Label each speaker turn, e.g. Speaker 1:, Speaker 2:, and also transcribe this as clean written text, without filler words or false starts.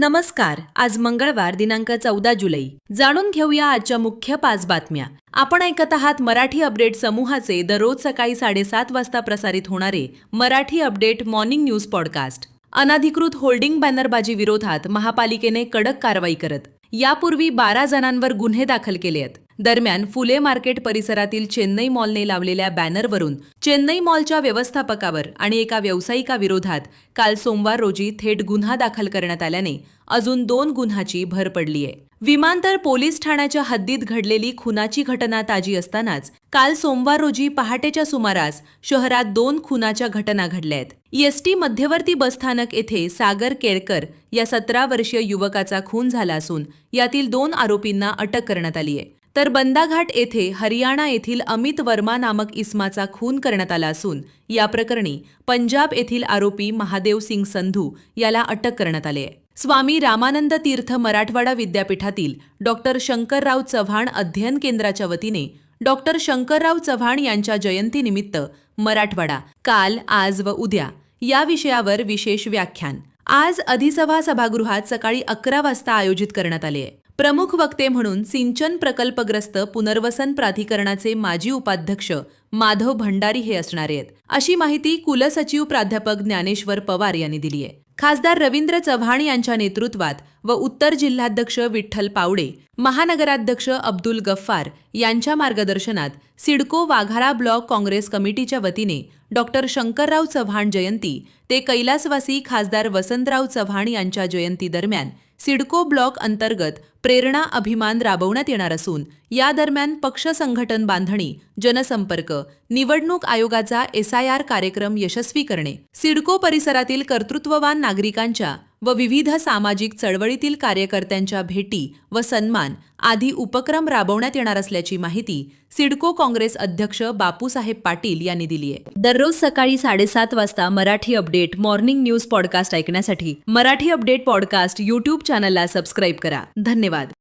Speaker 1: नमस्कार. आज मंगळवार दिनांक 14 जुलै. जाणून घेऊया आजच्या मुख्य 5 बातम्या. आपण ऐकत आहात मराठी अपडेट समूहाचे दररोज सकाळी 7:30 वाजता प्रसारित होणारे Marathi update morning news podcast. अनधिकृत होल्डिंग बॅनरबाजी विरोधात महापालिकेने कडक कारवाई करत यापूर्वी 12 जणांवर गुन्हे दाखल केले आहेत. दरम्यान फुले मार्केट परिसरातील चेन्नई मॉलने लावलेल्या बॅनरवरून चेन्नई मॉलच्या व्यवस्थापकावर आणि एका व्यावसायिकाविरोधात काल सोमवार रोजी थेट गुन्हा दाखल करण्यात आल्याने अजून 2 गुन्ह्याची भर पडली आहे. विमानतळ पोलीस ठाण्याच्या हद्दीत घडलेली खुनाची घटना ताजी असतानाच काल सोमवार रोजी पहाटेच्या सुमारास शहरात 2 खुनाच्या घटना घडल्या आहेत. एसटी मध्यवर्ती बसस्थानक येथे सागर केळकर या 17 वर्षीय युवकाचा खून झाला असून यातील 2 आरोपींना अटक करण्यात आली आहे. तर बंदाघाट येथे हरियाणा येथील अमित वर्मा नामक इसमाचा खून करण्यात आला असून या प्रकरणी पंजाब येथील आरोपी महादेव सिंग संधू याला अटक करण्यात आली आहे. स्वामी रामानंद तीर्थ मराठवाडा विद्यापीठातील डॉक्टर शंकरराव चव्हाण अध्ययन केंद्राच्या वतीने डॉक्टर शंकरराव चव्हाण यांच्या जयंतीनिमित्त मराठवाडा काल, आज व उद्या या विषयावर विशेष व्याख्यान आज अधिसभा सभागृहात सकाळी 11 वाजता आयोजित करण्यात आले आहे. प्रमुख वक्ते म्हणून सिंचन प्रकल्पग्रस्त पुनर्वसन प्राधिकरणाचे माजी उपाध्यक्ष माधव भंडारी हे असणार आहेत, अशी माहिती कुलसचिव प्राध्यापक ज्ञानेश्वर पवार यांनी दिली आहे. खासदार रवींद्र चव्हाण यांच्या नेतृत्वात व उत्तर जिल्हाध्यक्ष विठ्ठल पावडे, महानगराध्यक्ष अब्दुल गफ्फार यांच्या मार्गदर्शनात सिडको वाघारा ब्लॉक काँग्रेस कमिटीच्या वतीने डॉक्टर शंकरराव चव्हाण जयंती ते कैलासवासी खासदार वसंतराव चव्हाण यांच्या जयंती दरम्यान सिडको ब्लॉक अंतर्गत प्रेरणा अभिमान राबवण्यात येणार असून या दरम्यान पक्ष संघटन बांधणी, जनसंपर्क, निवडणूक आयोगाचा SIR कार्यक्रम यशस्वी करणे, सिडको परिसरातील कर्तृत्ववान नागरिकांच्या व विविध सामाजिक चळवळीतील कार्यकर्त्यांच्या भेटी व सन्मान आदी उपक्रम राबवण्यात येणार असल्याची माहिती सिडको काँग्रेस अध्यक्ष बापूसाहेब पाटील यांनी दिली आहे. दररोज सकाळी 7:30 वाजता Marathi update morning news podcast ऐकण्यासाठी मराठी अपडेट पॉडकास्ट YouTube चॅनलला सबस्क्राईब करा. धन्यवाद.